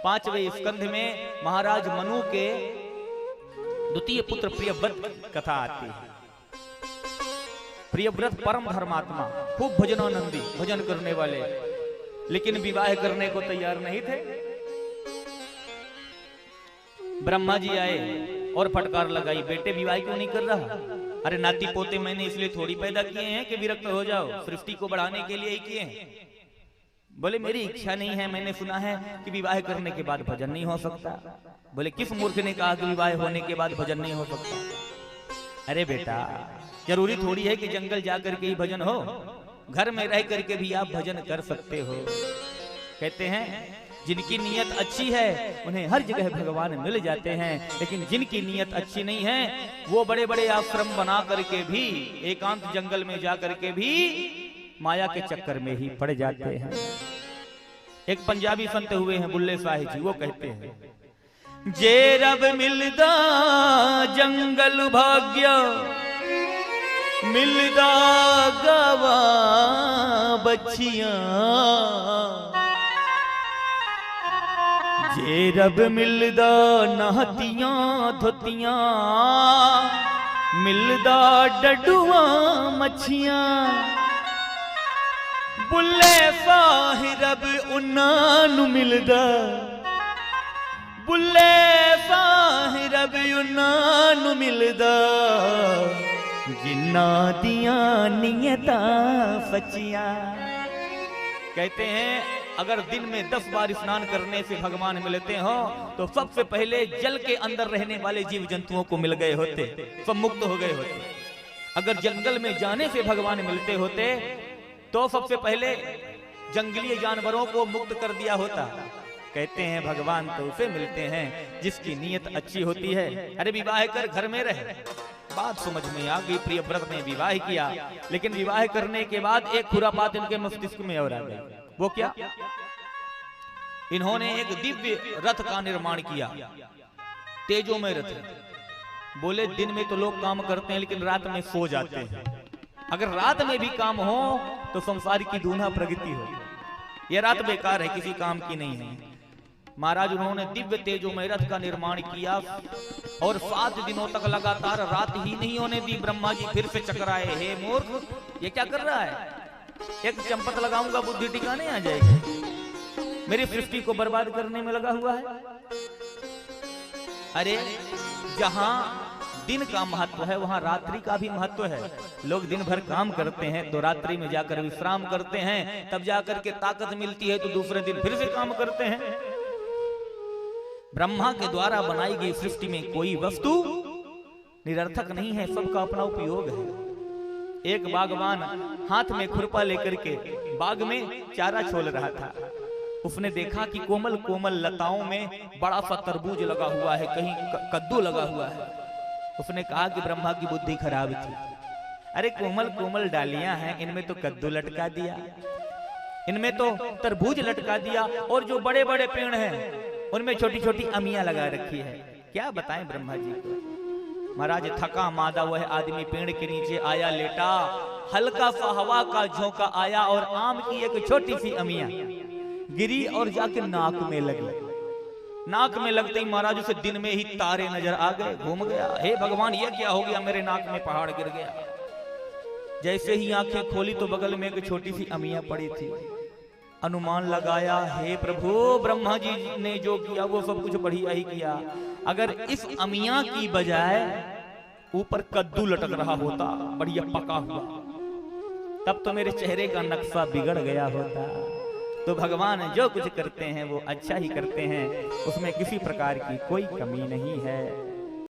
5वें स्कंध में महाराज मनु के द्वितीय पुत्र प्रियव्रत कथा आती है। प्रियव्रत परम धर्मात्मा, खूब भजनानंदी, भजन करने वाले, लेकिन विवाह करने को तैयार नहीं थे। ब्रह्मा जी आए और फटकार लगाई, बेटे विवाह क्यों नहीं कर रहा? अरे नाती पोते मैंने इसलिए थोड़ी पैदा किए हैं कि विरक्त हो जाओ, सृष्टि को बढ़ाने के लिए ही किए हैं। बोले मेरी इच्छा नहीं है, मैंने सुना है कि विवाह करने के बाद भजन नहीं हो सकता। बोले किस मूर्ख ने कहा कि विवाह होने के बाद भजन नहीं हो सकता? अरे बेटा, जरूरी थोड़ी है कि जंगल जाकर के ही भजन हो, घर में रह करके भी आप भजन कर सकते हो। कहते हैं जिनकी नीयत अच्छी है उन्हें हर जगह भगवान मिल जाते हैं, लेकिन जिनकी नीयत अच्छी नहीं है वो बड़े बड़े आश्रम बना करके भी, एकांत जंगल में जा करके भी माया के चक्कर में ही पड़ जाते हैं। एक पंजाबी संत हुए हैं बुल्ले शाह जी, वो कहते हैं जे रब मिलदा जंगल भाग्य, मिलदा गवा बच्चियां, जे रब मिलदा नहतियां धोतियां, मिलदा डडुआ मच्छियां, बुल्ले शाह रब उन्हां नू मिलदा, बुल्ले शाह रब उन्हां नू मिलदा, जिन्ना दियां नियतां सच्चियां। कहते हैं अगर दिन में 10 बार स्नान करने से भगवान मिलते हो तो सबसे पहले जल के अंदर रहने वाले जीव जंतुओं को मिल गए होते, सब मुक्त हो गए होते। अगर जंगल में जाने से भगवान मिलते होते तो सबसे पहले जंगली जानवरों को मुक्त कर दिया होता। कहते हैं भगवान तो उसे मिलते हैं जिसकी नीयत अच्छी होती है। अरे विवाह कर घर में रहे, बात समझ में आ गई। प्रियव्रत ने विवाह किया, लेकिन विवाह करने के बाद एक खुरापात इनके मस्तिष्क में और आ गई। वो क्या? इन्होंने एक दिव्य रथ का निर्माण किया, तेजोमय रथ। बोले दिन में तो लोग काम करते हैं लेकिन रात में सो जाते हैं, अगर रात में भी काम हो तो संसार की दूना प्रगति हो। यह रात बेकार है, किसी काम की नहीं है। महाराज उन्होंने दिव्य तेजोमय रथ का निर्माण किया और 7 दिनों तक लगातार रात ही नहीं होने दी। ब्रह्मा जी फिर से चकराए, हे मूर्ख ये क्या कर रहा है? एक चंपत लगाऊंगा बुद्धि ठिकाने आ जाएगी, मेरी सृष्टि को बर्बाद करने में लगा हुआ है। अरे जहां दिन का महत्व है वहां रात्रि का भी महत्व है। लोग दिन भर काम करते हैं तो रात्रि में जाकर विश्राम करते हैं, तब जाकर के ताकत मिलती है तो दूसरे दिन फिर से काम करते हैं। ब्रह्मा के द्वारा बनाई गई सृष्टि में कोई वस्तु निरर्थक नहीं है, सबका अपना उपयोग है। एक बागवान हाथ में खुरपा लेकर के बाग में चारा छोल रहा था। उसने देखा कि कोमल कोमल लताओं में बड़ा सा तरबूज लगा हुआ है, कहीं कद्दू लगा हुआ है। उसने कहा कि ब्रह्मा की बुद्धि खराब थी, अरे कोमल कोमल डालियां हैं, इनमें तो कद्दू लटका दिया, इनमें तो तरबूज लटका दिया, और जो बड़े बड़े पेड़ हैं उनमें छोटी छोटी अमियां लगा रखी है। क्या बताएं ब्रह्मा जी को। महाराज थका मादा वह आदमी पेड़ के नीचे आया, लेटा, हल्का सा हवा का झोंका आया और आम की एक छोटी सी अमियां गिरी और जाके नाक में लगी। नाक में लगते ही महाराज उसे दिन में ही तारे नजर आ गए, घूम गया। हे भगवान ये क्या हो गया, मेरे नाक में पहाड़ गिर गया। जैसे ही आंखें खोली तो बगल में एक छोटी सी अमियां पड़ी थी। अनुमान लगाया, हे प्रभु ब्रह्मा जी ने जो किया वो सब कुछ बढ़िया ही किया। अगर इस अमियां की बजाय ऊपर कद्दू लटक रहा होता बढ़िया पका हुआ, तब तो मेरे चेहरे का नक्शा बिगड़ गया होता। तो भगवान जो कुछ करते हैं वो अच्छा ही करते हैं, उसमें किसी प्रकार की कोई कमी नहीं है।